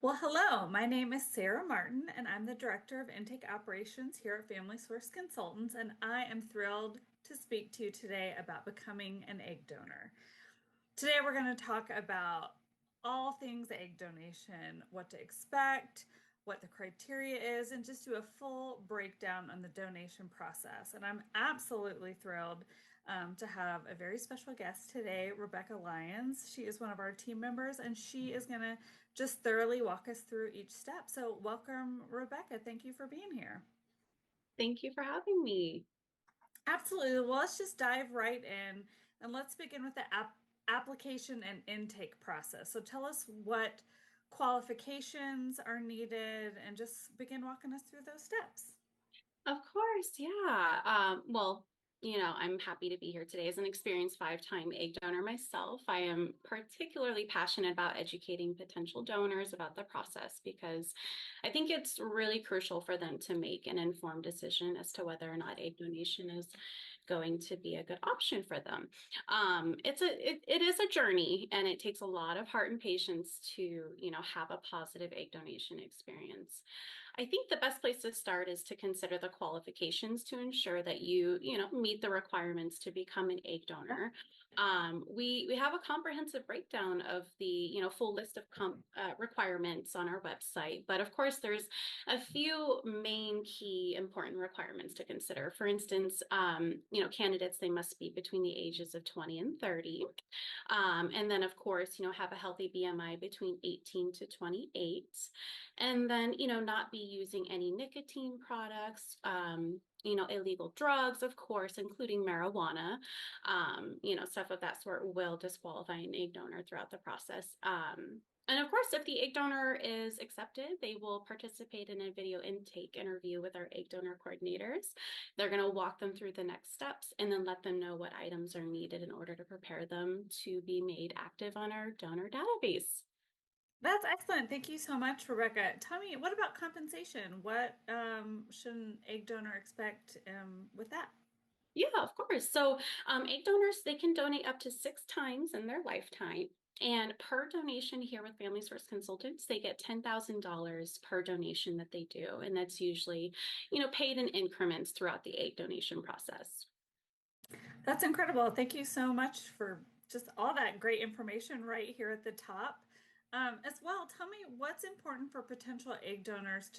Well, hello. My name is Sarah Martin, and I'm the Director of Intake Operations here at Family Source Consultants, and I am thrilled to speak to you today about becoming an egg donor. Today, we're going to talk about all things egg donation, what to expect, what the criteria is, and just do a full breakdown on the donation process. And I'm absolutely thrilled to have a very special guest today, Rebecca Lyons. She is one of our team members, and she is going to just thoroughly walk us through each step. So, welcome, Rebecca. Thank you for being here. Thank you for having me. Absolutely. Well, let's just dive right in and let's begin with the application and intake process. So tell us what qualifications are needed and just begin walking us through those steps. Of course, yeah. I'm happy to be here today as an experienced five-time egg donor myself. I am particularly passionate about educating potential donors about the process because I think it's really crucial for them to make an informed decision as to whether or not egg donation is going to be a good option for them. It is a journey, and it takes a lot of heart and patience to, have a positive egg donation experience. I think the best place to start is to consider the qualifications to ensure that you meet the requirements to become an egg donor. We have a comprehensive breakdown of the, full list of requirements on our website, but of course, there's a few main key important requirements to consider. For instance, candidates, they must be between the ages of 20 and 30. And then, of course, have a healthy BMI between 18 to 28. And then, not be using any nicotine products, illegal drugs, of course, including marijuana, stuff of that sort will disqualify an egg donor throughout the process. And of course, if the egg donor is accepted, they will participate in a video intake interview with our egg donor coordinators. They're going to walk them through the next steps and then let them know what items are needed in order to prepare them to be made active on our donor database. That's excellent. Thank you so much, Rebecca. Tell me, what about compensation? What should an egg donor expect with that? Yeah, of course. So, egg donors, they can donate up to 6 times in their lifetime. And per donation here with Family Source Consultants, they get $10,000 per donation that they do. And that's usually, paid in increments throughout the egg donation process. That's incredible. Thank you so much for just all that great information right here at the top. As well, tell me what's important for potential egg donors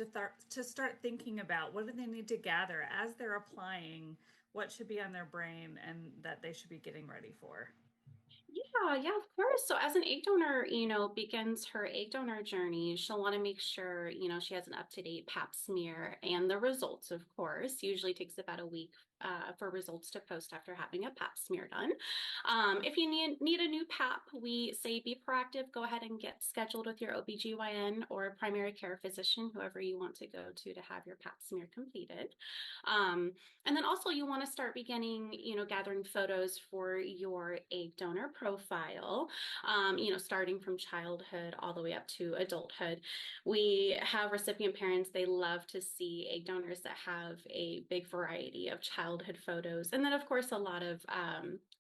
to start thinking about. What do they need to gather as they're applying? What should be on their brain and that they should be getting ready for? Yeah, of course. So as an egg donor, begins her egg donor journey, she'll want to make sure, she has an up-to-date pap smear and the results, of course. Usually takes about a week for results to post after having a pap smear done. If you need a new pap, we say be proactive. Go ahead and get scheduled with your OBGYN or primary care physician, whoever you want to go to have your pap smear completed. And then also you want to start beginning, gathering photos for your egg donor profile, starting from childhood all the way up to adulthood. We have recipient parents, they love to see egg donors that have a big variety of childhood photos. And then, of course, a lot of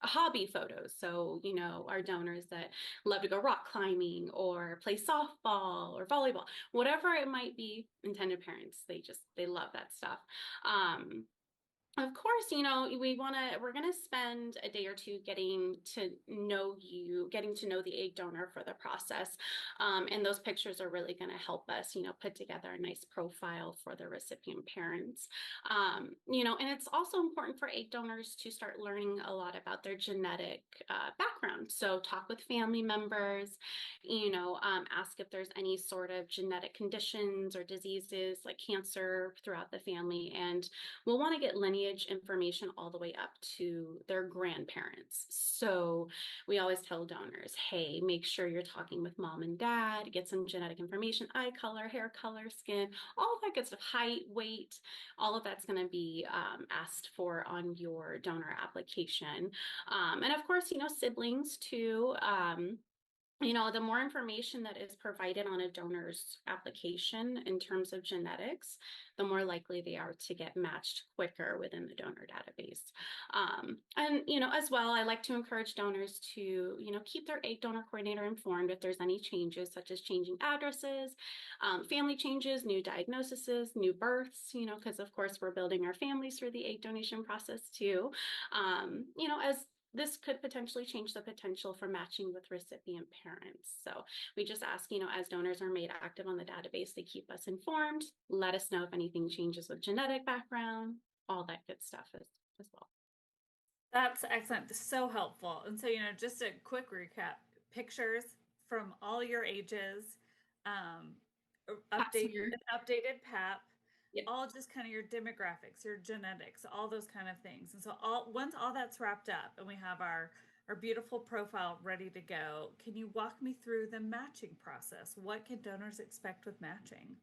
hobby photos. So, our donors that love to go rock climbing or play softball or volleyball, whatever it might be, intended parents, they love that stuff. Um, of course, we're going to spend a day or two getting to know the egg donor for the process. And those pictures are really going to help us, put together a nice profile for the recipient parents. And it's also important for egg donors to start learning a lot about their genetic background. So talk with family members, ask if there's any sort of genetic conditions or diseases like cancer throughout the family. And we'll want to get lineage information all the way up to their grandparents. So we always tell donors, hey, make sure you're talking with mom and dad, get some genetic information, eye color, hair color, skin, all that good stuff, height, weight, all of that's going to be asked for on your donor application. And of course, siblings too. The more information that is provided on a donor's application in terms of genetics, the more likely they are to get matched quicker within the donor database. As well, I like to encourage donors to, keep their egg donor coordinator informed if there's any changes, such as changing addresses, family changes, new diagnoses, new births, because of course we're building our families through the egg donation process too. As this could potentially change the potential for matching with recipient parents. So we just ask, as donors are made active on the database, they keep us informed, let us know if anything changes with genetic background, all that good stuff as well. That's excellent. So helpful. And so, just a quick recap, pictures from all your ages, um, Pap update smear. an updated PAP, Yep. all just kind of your demographics, your genetics, all those kind of things. And so all once all that's wrapped up and we have our beautiful profile ready to go, can you walk me through the matching process? What can donors expect with matching?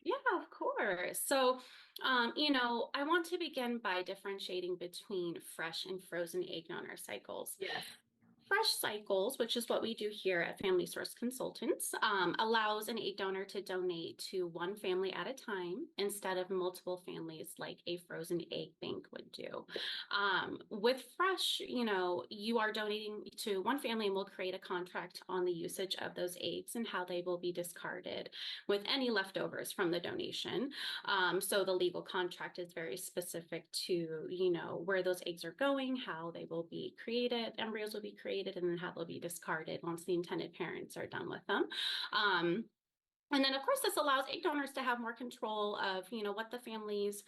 Yeah, of course. So, I want to begin by differentiating between fresh and frozen egg donor cycles. Yes. Fresh cycles, which is what we do here at Family Source Consultants, allows an egg donor to donate to one family at a time instead of multiple families like a frozen egg bank would do. With fresh, you are donating to one family and we'll create a contract on the usage of those eggs and how they will be discarded with any leftovers from the donation. So the legal contract is very specific to, where those eggs are going, how they will be created, embryos will be created, and then how they'll be discarded once the intended parents are done with them. And then, of course, this allows egg donors to have more control of, what the families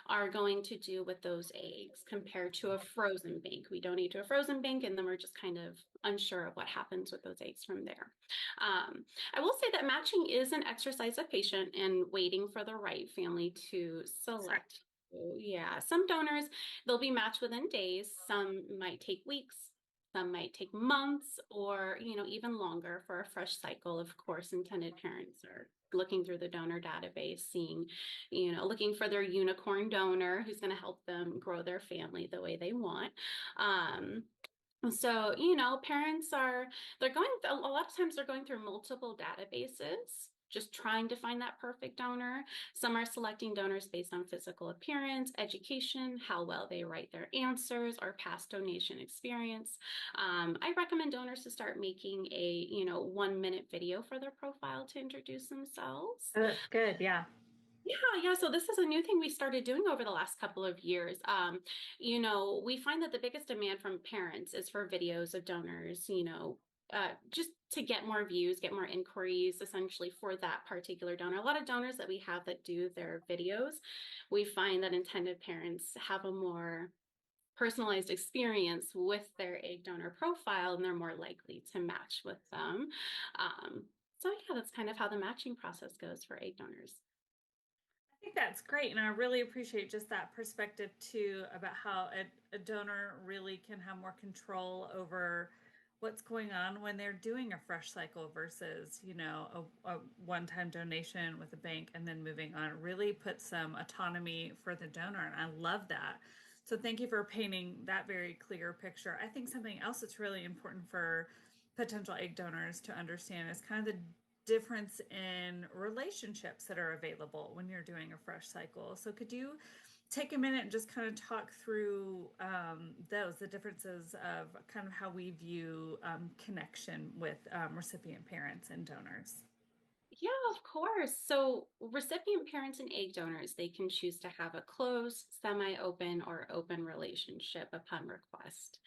are going to do with those eggs compared to a frozen bank. We donate to a frozen bank, and then we're just kind of unsure of what happens with those eggs from there. I will say that matching is an exercise of patience and waiting for the right family to select. Yeah, some donors, they'll be matched within days. Some might take weeks. Some might take months or, even longer for a fresh cycle. Of course, intended parents are looking through the donor database, seeing, looking for their unicorn donor who's going to help them grow their family the way they want. Um, so, parents they're going, a lot of times they're going through multiple databases, just trying to find that perfect donor. Some are selecting donors based on physical appearance, education, how well they write their answers, or past donation experience. I recommend donors to start making a, 1 minute video for their profile to introduce themselves. Oh, that's good. Yeah. Yeah. So this is a new thing we started doing over the last couple of years. We find that the biggest demand from parents is for videos of donors, just to get more views, get more inquiries essentially for that particular donor. A lot of donors that we have that do their videos, we find that intended parents have a more personalized experience with their egg donor profile and they're more likely to match with them. So yeah, that's kind of how the matching process goes for egg donors. I think that's great. And I really appreciate just that perspective too about how a donor really can have more control over what's going on when they're doing a fresh cycle versus, a one-time donation with a bank and then moving on. It really puts some autonomy for the donor. And I love that. So thank you for painting that very clear picture. I think something else that's really important for potential egg donors to understand is kind of the difference in relationships that are available when you're doing a fresh cycle. So, could you take a minute and just kind of talk through the differences of kind of how we view connection with recipient parents and donors? Yeah, of course. So recipient parents and egg donors, they can choose to have a closed, semi-open, or open relationship upon request.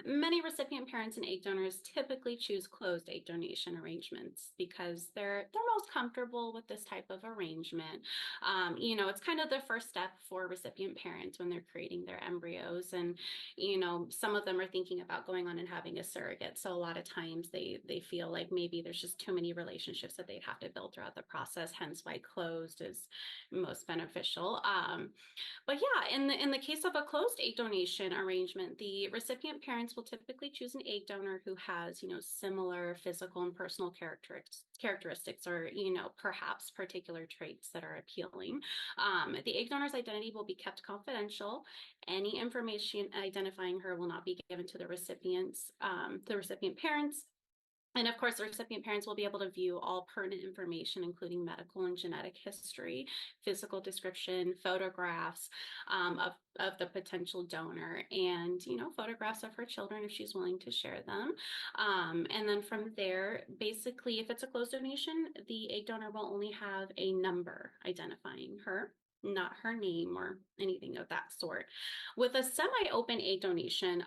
Many recipient parents and egg donors typically choose closed egg donation arrangements because they're most comfortable with this type of arrangement. It's kind of the first step for recipient parents when they're creating their embryos, and some of them are thinking about going on and having a surrogate. So a lot of times they feel like maybe there's just too many relationships that they'd have to build throughout the process, hence why closed is most beneficial. But yeah, in the case of a closed egg donation arrangement, the recipient parents will typically choose an egg donor who has, similar physical and personal characteristics or, perhaps particular traits that are appealing. The egg donor's identity will be kept confidential. Any information identifying her will not be given to the recipient parents. And of course, the recipient parents will be able to view all pertinent information, including medical and genetic history, physical description, photographs of the potential donor, and photographs of her children if she's willing to share them. And then from there, basically, if it's a closed donation, the egg donor will only have a number identifying her, not her name or anything of that sort. With a semi-open egg donation,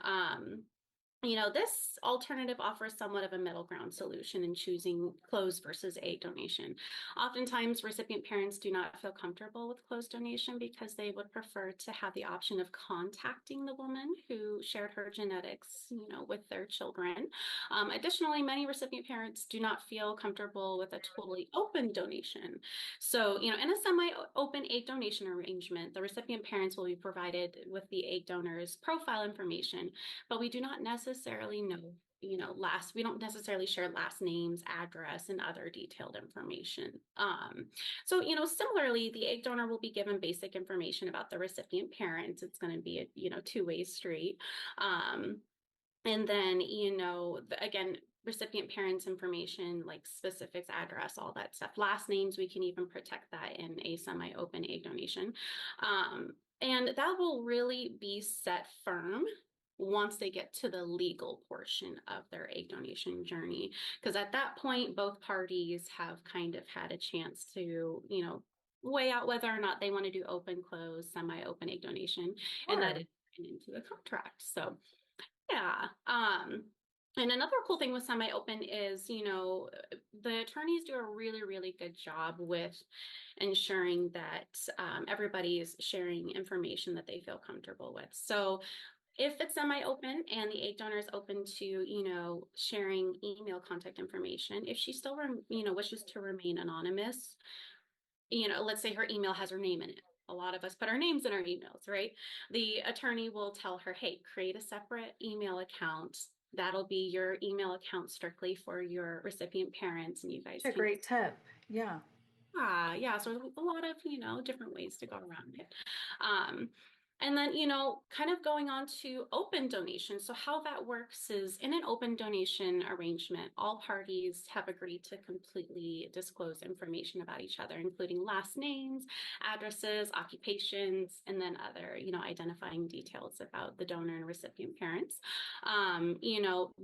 this alternative offers somewhat of a middle ground solution in choosing closed versus egg donation. Oftentimes, recipient parents do not feel comfortable with closed donation because they would prefer to have the option of contacting the woman who shared her genetics, with their children. Additionally, many recipient parents do not feel comfortable with a totally open donation. So, in a semi-open egg donation arrangement, the recipient parents will be provided with the egg donor's profile information, but we do not necessarily know, we don't necessarily share last names, address, and other detailed information. So, similarly, the egg donor will be given basic information about the recipient parents. It's going to be a, two-way street. And then, again, recipient parents information like specifics, address, all that stuff. Last names, we can even protect that in a semi-open egg donation. And that will really be set firm once they get to the legal portion of their egg donation journey. Because at that point, both parties have kind of had a chance to, weigh out whether or not they want to do open, close, semi-open egg donation, and that Sure. is into a contract. So yeah. And another cool thing with semi-open is, the attorneys do a really, really good job with ensuring that everybody is sharing information that they feel comfortable with. So if it's semi-open and the egg donor is open to, sharing email contact information, if she still, wishes to remain anonymous, let's say her email has her name in it. A lot of us put our names in our emails, right? The attorney will tell her, hey, create a separate email account. That'll be your email account strictly for your recipient parents, and you guys Such a can. great tip. Yeah. Yeah, so there's a lot of, different ways to go around it. Um, and then, kind of going on to open donation. So how that works is in an open donation arrangement, all parties have agreed to completely disclose information about each other, including last names, addresses, occupations, and then other, identifying details about the donor and recipient parents.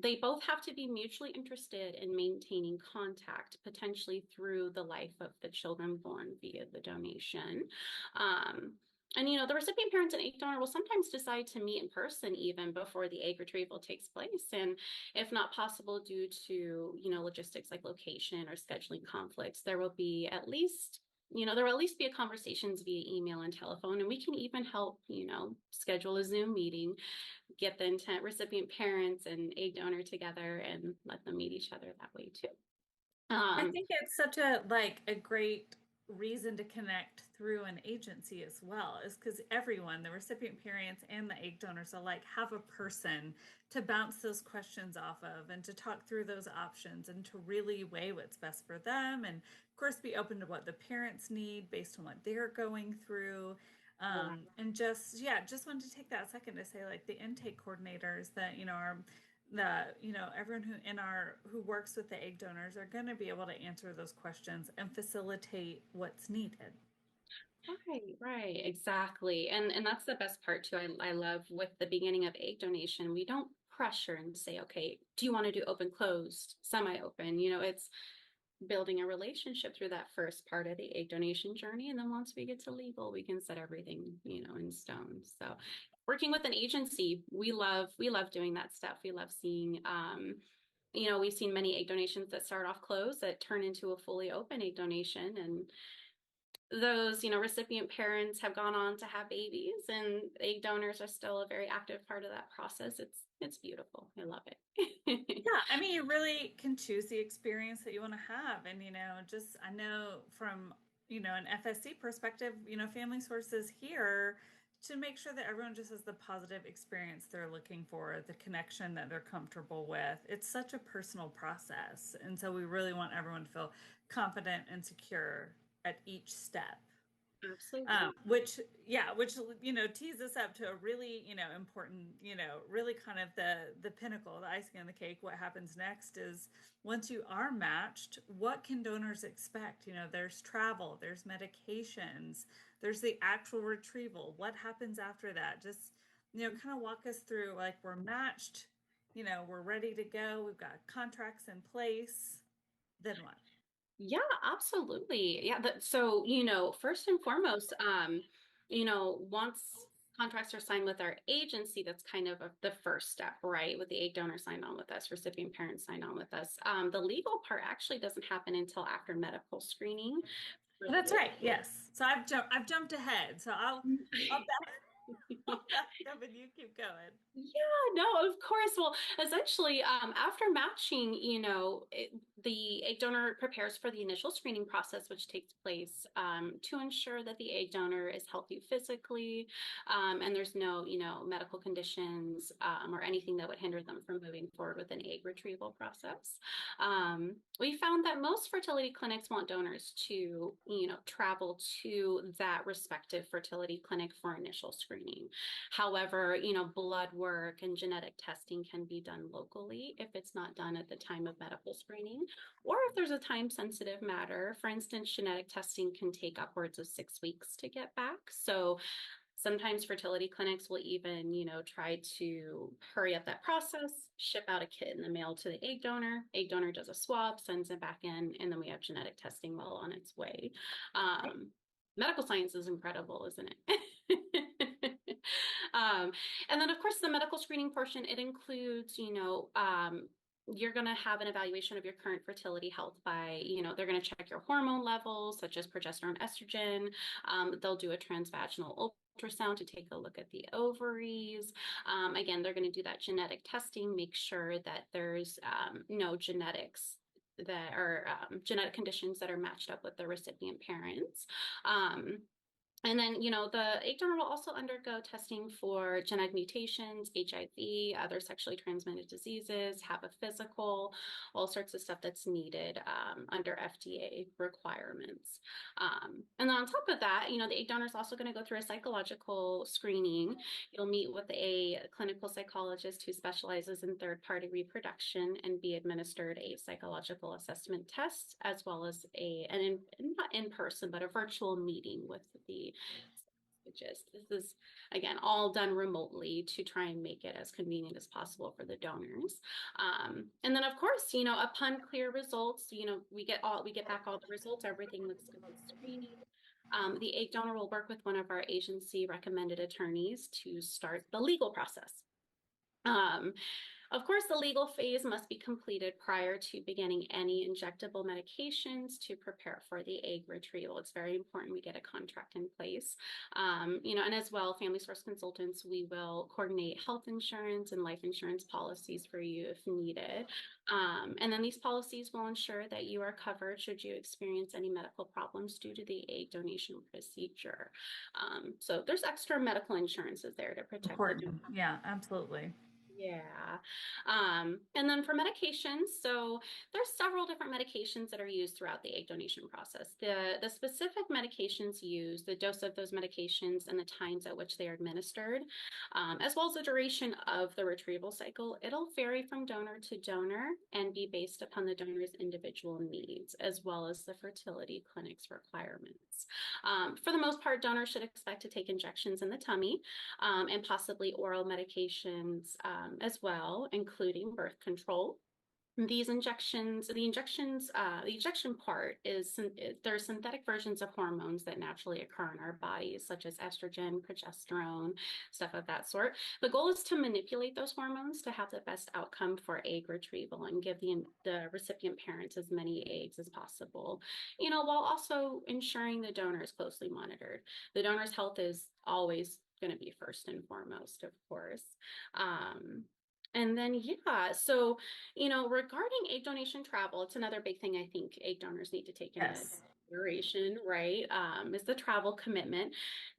They both have to be mutually interested in maintaining contact, potentially through the life of the children born via the donation. Um, and the recipient parents and egg donor will sometimes decide to meet in person even before the egg retrieval takes place. And if not possible due to, logistics like location or scheduling conflicts, there will be at least there will at least be a conversations via email and telephone, and we can even help, schedule a Zoom meeting, get the intent recipient parents and egg donor together and let them meet each other that way too. I Um, think it's such a great reason to connect through an agency as well, is because everyone, the recipient parents and the egg donors alike, have a person to bounce those questions off of and to talk through those options and to really weigh what's best for them. And of course, be open to what the parents need based on what they're going through. And just, yeah, just wanted to take that second to say, like, the intake coordinators that, are everyone who in our who works with the egg donors are going to be able to answer those questions and facilitate what's needed. right, exactly. And that's the best part too. I love with the beginning of egg donation, we don't pressure and say, okay, do you want to do open, closed, semi-open? It's building a relationship through that first part of the egg donation journey. And then once we get to legal, we can set everything, in stone. So working with an agency, we love doing that stuff. We love seeing, we've seen many egg donations that start off closed that turn into a fully open egg donation. And those, recipient parents have gone on to have babies, and egg donors are still a very active part of that process. It's beautiful. I love it. Yeah, I mean, you really can choose the experience that you want to have. And, just I know from, an FSC perspective, Family Sources here to make sure that everyone just has the positive experience they're looking for, the connection that they're comfortable with. It's such a personal process. And so we really want everyone to feel confident and secure at each step. Absolutely. Which tees us up to a really, important, really kind of the pinnacle, the icing on the cake. What happens next is once you are matched, what can donors expect? There's travel, there's medications, there's the actual retrieval. What happens after that? Just, kind of walk us through, like, we're matched, we're ready to go, we've got contracts in place. Then what? Yeah, absolutely. Yeah, so, first and foremost, once contracts are signed with our agency, that's kind of the first step, right? With the egg donor signed on with us, recipient parents signed on with us. The legal part actually doesn't happen until after medical screening for That's the right. Yes. So I've jumped ahead. So I'll back I'll back up and you keep going. Yeah, no, of course. Well, essentially, after matching, the egg donor prepares for the initial screening process, which takes place to ensure that the egg donor is healthy physically, and there's no, medical conditions or anything that would hinder them from moving forward with an egg retrieval process. We found that most fertility clinics want donors to, travel to that respective fertility clinic for initial screening. However, blood work and genetic testing can be done locally if it's not done at the time of medical screening, or if there's a time sensitive matter. For instance, genetic testing can take upwards of 6 weeks to get back. So sometimes fertility clinics will even, try to hurry up that process, ship out a kit in the mail to the egg donor. Egg donor does a swab, sends it back in, and then we have genetic testing well on its way. Medical science is incredible, isn't it? um, and then, of course, the medical screening portion, it includes, you're going to have an evaluation of your current fertility health by, they're going to check your hormone levels, such as progesterone, estrogen. They'll do a transvaginal ultrasound to take a look at the ovaries. Again, they're going to do that genetic testing, make sure that there's no genetics that are genetic conditions that are matched up with the recipient parents. And then, the egg donor will also undergo testing for genetic mutations, HIV, other sexually transmitted diseases, have a physical, all sorts of stuff that's needed under FDA requirements. And then on top of that, the egg donor is also going to go through a psychological screening. You'll meet with a clinical psychologist who specializes in third-party reproduction and be administered a psychological assessment test, as well as not in person, but a virtual meeting with the psychologist. This is, again, all done remotely to try and make it as convenient as possible for the donors. And then, of course, upon clear results, we get back all the results. Everything looks good with screening. The egg donor will work with one of our agency recommended attorneys to start the legal process. Of course, the legal phase must be completed prior to beginning any injectable medications to prepare for the egg retrieval. It's very important we get a contract in place. And as well, Family Source Consultants, we will coordinate health insurance and life insurance policies for you if needed. And then these policies will ensure that you are covered should you experience any medical problems due to the egg donation procedure. So there's extra medical insurances there to protect the donor. Important. Yeah, absolutely. Yeah. And then for medications, so there's several different medications that are used throughout the egg donation process. The specific medications used, the dose of those medications and the times at which they are administered, as well as the duration of the retrieval cycle, it'll vary from donor to donor and be based upon the donor's individual needs, as well as the fertility clinic's requirements. For the most part, donors should expect to take injections in the tummy and possibly oral medications as well, including birth control. These injections, the injection part is there are synthetic versions of hormones that naturally occur in our bodies, such as estrogen, progesterone, stuff of that sort. The goal is to manipulate those hormones to have the best outcome for egg retrieval and give the recipient parents as many eggs as possible, while also ensuring the donor is closely monitored. The donor's health is always going to be first and foremost, of course. And then, yeah, so regarding egg donation travel, it's another big thing I think egg donors need to take into Yes. consideration, right? Is the travel commitment.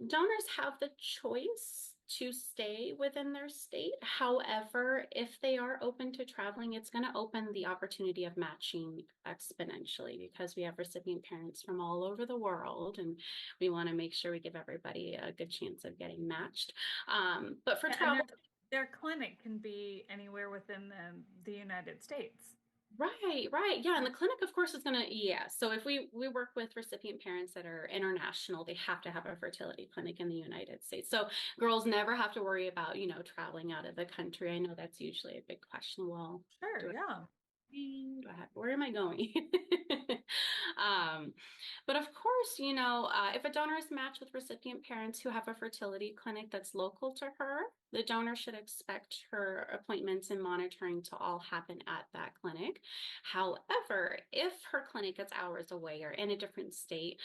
Donors have the choice to stay within their state. However, if they are open to traveling, it's going to open the opportunity of matching exponentially because we have recipient parents from all over the world, and we want to make sure we give everybody a good chance of getting matched. But for And travel, their clinic can be anywhere within the United States. right, right. Yeah, and the clinic, of course, is gonna, yeah. So if we work with recipient parents that are international, they have to have a fertility clinic in the United States. So girls never have to worry about, traveling out of the country. I know that's usually a big question. Well, Sure, do yeah. where am I going? um, but of course, if a donor is matched with recipient parents who have a fertility clinic that's local to her, the donor should expect her appointments and monitoring to all happen at that clinic. However, if her clinic is hours away or in a different state,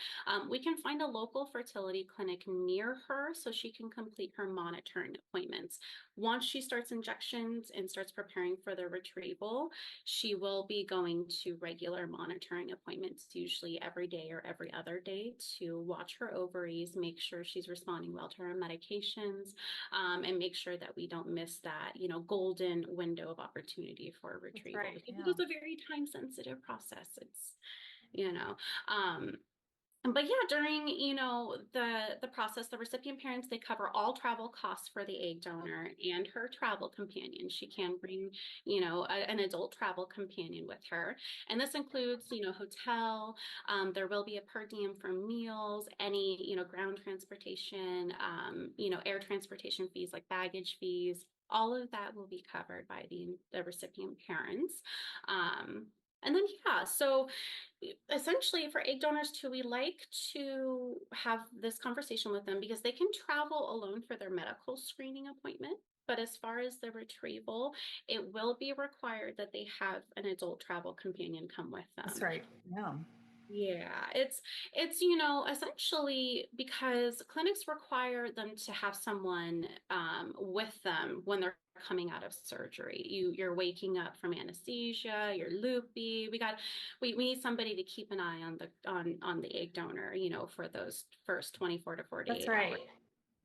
we can find a local fertility clinic near her so she can complete her monitoring appointments. Once she starts injections and starts preparing for the retrieval, she will be going to regular monitoring appointments, usually every day or every other day, to watch her ovaries, make sure she's responding well to her medications, and make sure that we don't miss that, golden window of opportunity for That's retrieval right. because it Yeah. is a very time sensitive process. It's, you know, um, but yeah, during the process, the recipient parents, they cover all travel costs for the egg donor and her travel companion. She can bring an adult travel companion with her, and this includes hotel. There will be a per diem for meals, any ground transportation, air transportation fees like baggage fees. All of that will be covered by the recipient parents. And then yeah, so essentially for egg donors too, we like to have this conversation with them because they can travel alone for their medical screening appointment. But as far as the retrieval, it will be required that they have an adult travel companion come with That's them. right. Yeah. Yeah, it's essentially because clinics require them to have someone with them when they're coming out of surgery. You're waking up from anesthesia, you're loopy. We need somebody to keep an eye on the egg donor, for those first 24 to That's 48 hours. right.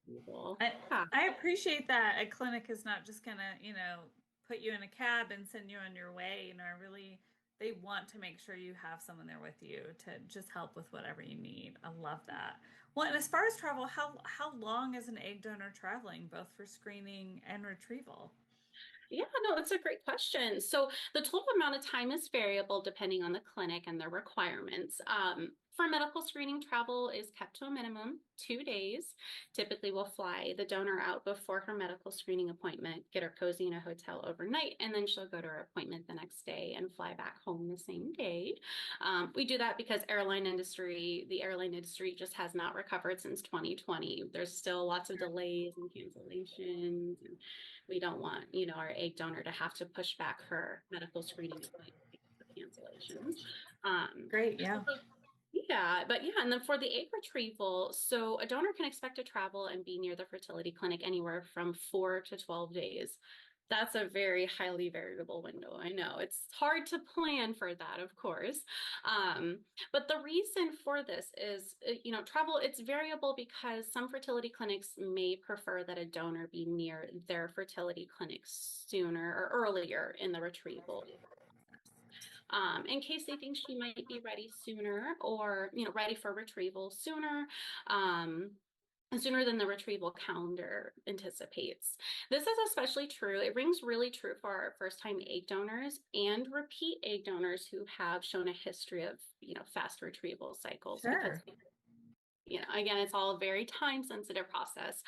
People. I Yeah. I appreciate that a clinic is not just gonna, put you in a cab and send you on your way. I really they want to make sure you have someone there with you to just help with whatever you need. I love that. Well, and as far as travel, how long is an egg donor traveling, both for screening and retrieval? Yeah, no, that's a great question. So the total amount of time is variable depending on the clinic and their requirements. For medical screening, travel is kept to a minimum 2 days. Typically, we'll fly the donor out before her medical screening appointment, get her cozy in a hotel overnight, and then she'll go to her appointment the next day and fly back home the same day. We do that because the airline industry just has not recovered since 2020. There's still lots of delays and cancellations, and we don't want, our egg donor to have to push back her medical screening appointment because of cancellations. Um, Great, yeah. so yeah, but yeah, and then for the egg retrieval, so a donor can expect to travel and be near the fertility clinic anywhere from 4 to 12 days. That's a very highly variable window. I know it's hard to plan for that, of course. But the reason for this is, travel, it's variable because some fertility clinics may prefer that a donor be near their fertility clinic sooner or earlier in the retrieval in case they think she might be ready sooner or, ready for retrieval sooner. And sooner than the retrieval calendar anticipates. This is especially true. It rings really true for our first time egg donors and repeat egg donors who have shown a history of, fast retrieval cycles because Sure. again, it's all a very time sensitive process.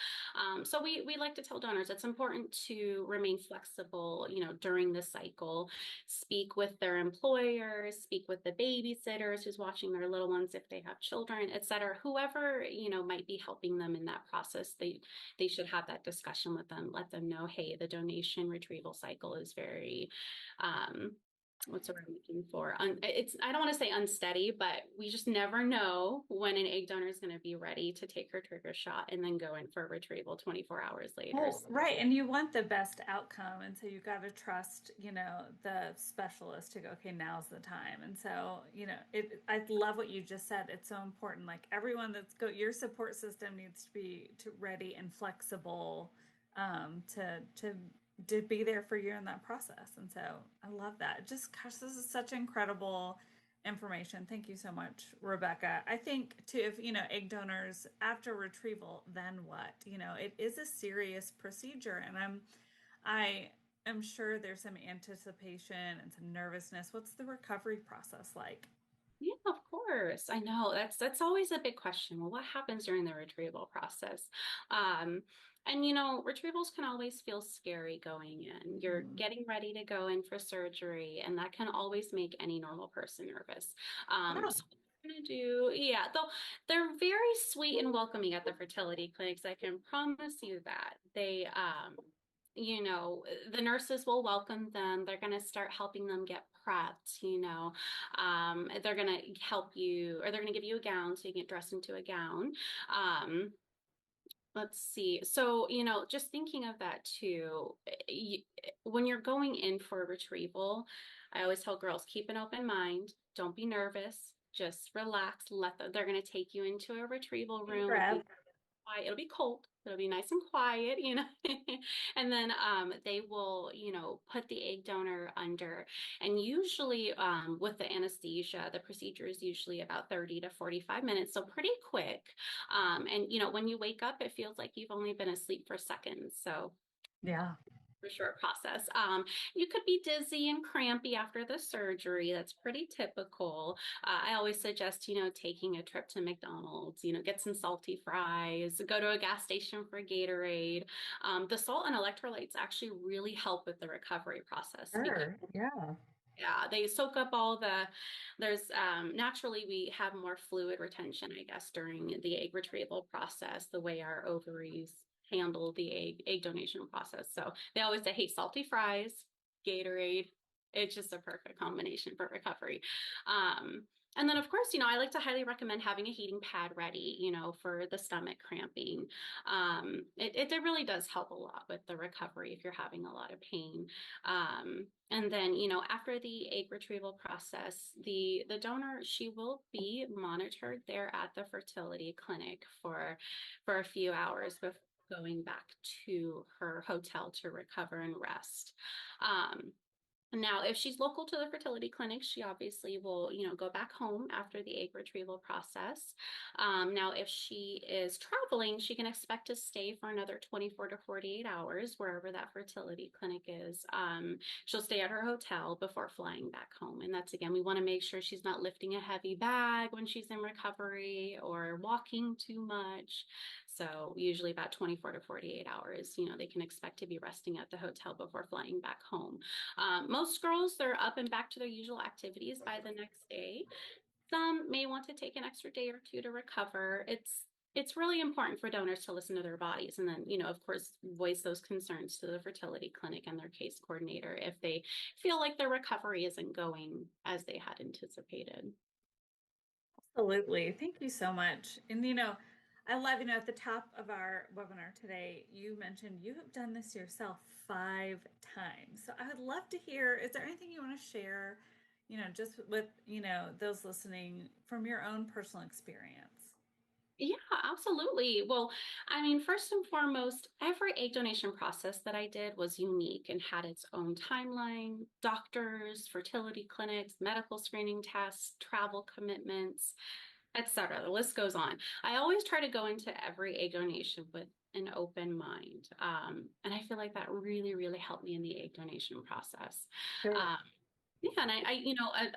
So we like to tell donors it's important to remain flexible, during the cycle, speak with their employers, speak with the babysitters who's watching their little ones if they have children, et cetera. Whoever, might be helping them in that process, they should have that discussion with them, let them know, hey, the donation retrieval cycle is very, um, what's the word I'm looking for? It's I don't want to say unsteady, but we just never know when an egg donor is going to be ready to take her trigger shot and then go in for retrieval 24 hours later. Well, right, and you want the best outcome, and so you got to trust, the specialist to go, okay, now's the time. And so, I love what you just said. It's so important. Like everyone your support system needs to be ready and flexible, to be there for you in that process. And so, I love that. Just gosh, this is such incredible information. Thank you so much, Rebecca. I think too, if egg donors after retrieval, then what? It is a serious procedure, and I am sure there's some anticipation and some nervousness. What's the recovery process like? Yeah, of course. I know that's always a big question. Well, what happens during the retrieval process? Um, and retrievals can always feel scary going in. You're Mhm. getting ready to go in for surgery, and that can always make any normal person nervous. Yeah, So what we're gonna do, yeah, though they're very sweet and welcoming at the fertility clinics. I can promise you that. The nurses will welcome them. They're going to start helping them get prepped, they're going to help you, or they're going to give you a gown so you can get dressed into a gown. Um, let's see. So, just thinking of that too, when you're going in for retrieval, I always tell girls, keep an open mind. Don't be nervous. Just relax. They're going to take you into a retrieval deep room. It'll breath. be quiet. It'll be cold. It'll be nice and quiet, and then they will, put the egg donor under. And usually with the anesthesia, the procedure is usually about 30 to 45 minutes, so pretty quick. And when you wake up, it feels like you've only been asleep for seconds. So Yeah. for sure process. You could be dizzy and crampy after the surgery. That's pretty typical. I always suggest, taking a trip to McDonald's, get some salty fries, go to a gas station for Gatorade. The salt and electrolytes actually really help with the recovery process because Sure. Yeah. yeah, they soak up there's naturally we have more fluid retention, I guess, during the egg retrieval process, the way our ovaries handle the egg donation process. So they always say, hey, salty fries, Gatorade. It's just a perfect combination for recovery. And then, of course, I like to highly recommend having a heating pad ready, for the stomach cramping. It really does help a lot with the recovery if you're having a lot of pain. And then, after the egg retrieval process, the donor, she will be monitored there at the fertility clinic for a few hours before going back to her hotel to recover and rest. Um, Now, if she's local to the fertility clinic, she obviously will, go back home after the egg retrieval process. Now, if she is traveling, she can expect to stay for another 24 to 48 hours wherever that fertility clinic is. She'll stay at her hotel before flying back home. And that's again, we want to make sure she's not lifting a heavy bag when she's in recovery or walking too much. So usually about 24 to 48 hours, they can expect to be resting at the hotel before flying back home. Most girls, they're up and back to their usual activities by the next day. Some may want to take an extra day or two to recover. It's really important for donors to listen to their bodies and then, of course, voice those concerns to the fertility clinic and their case coordinator if they feel like their recovery isn't going as they had anticipated. Absolutely. Thank you so much. And I love, at the top of our webinar today, you mentioned you have done this yourself 5 times. So I would love to hear, is there anything you want to share, just with, those listening from your own personal experience? Yeah, absolutely. Well, I mean, first and foremost, every egg donation process that I did was unique and had its own timeline, doctors, fertility clinics, medical screening tests, travel commitments, etc. The list goes on. I always try to go into every egg donation with an open mind. And I feel like that really, really helped me in the egg donation process. Sure. Um, yeah, and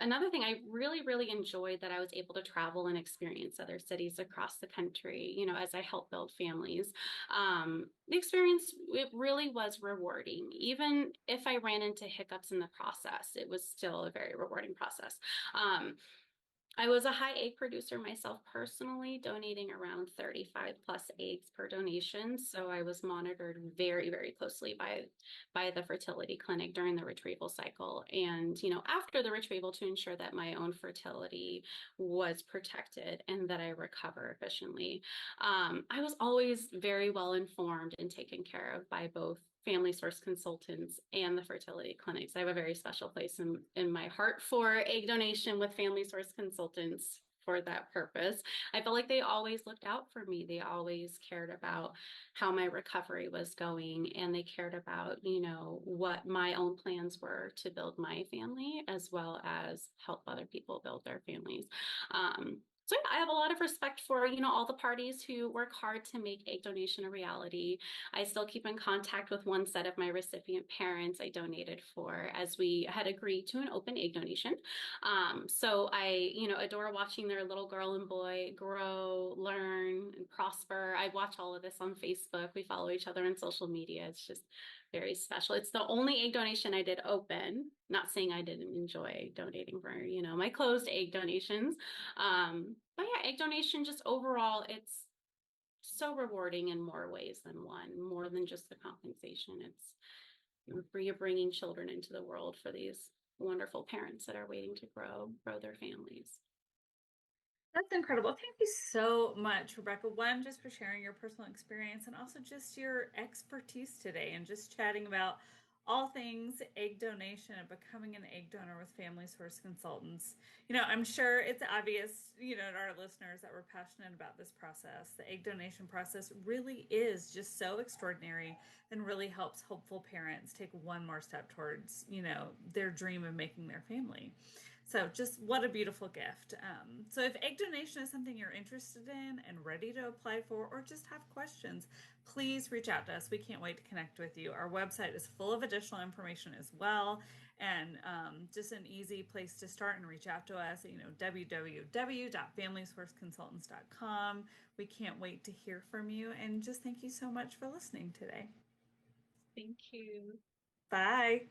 another thing I really, really enjoyed that I was able to travel and experience other cities across the country, as I help build families. The experience, it really was rewarding. Even if I ran into hiccups in the process, it was still a very rewarding process. Um, I was a high egg producer myself personally, donating around 35 plus eggs per donation. So I was monitored very, very closely by the fertility clinic during the retrieval cycle. And, after the retrieval to ensure that my own fertility was protected and that I recover efficiently. I was always very well informed and taken care of by both family source consultants and the fertility clinics. I have a very special place in my heart for egg donation with family source consultants for that purpose. I felt like they always looked out for me. They always cared about how my recovery was going, and they cared about, what my own plans were to build my family as well as help other people build their families. So yeah, I have a lot of respect for, all the parties who work hard to make egg donation a reality. I still keep in contact with one set of my recipient parents I donated for, as we had agreed to an open egg donation. So I, adore watching their little girl and boy grow, learn, and prosper. I watch all of this on Facebook. We follow each other on social media. It's just very special. It's the only egg donation I did open. Not saying I didn't enjoy donating for, my closed egg donations. But yeah, egg donation just overall, it's so rewarding in more ways than one, more than just the compensation. It's you're bringing children into the world for these wonderful parents that are waiting to grow their families. That's incredible. Thank you so much, Rebecca. One, just for sharing your personal experience and also just your expertise today and just chatting about all things egg donation and becoming an egg donor with Family Source Consultants. I'm sure it's obvious, to our listeners that we're passionate about this process. The egg donation process really is just so extraordinary and really helps hopeful parents take one more step towards, their dream of making their family. So, just what a beautiful gift. So, if egg donation is something you're interested in and ready to apply for, or just have questions, please reach out to us. We can't wait to connect with you. Our website is full of additional information as well, and just an easy place to start and reach out to us. www.familysourceconsultants.com. We can't wait to hear from you, and just thank you so much for listening today. Thank you. Bye.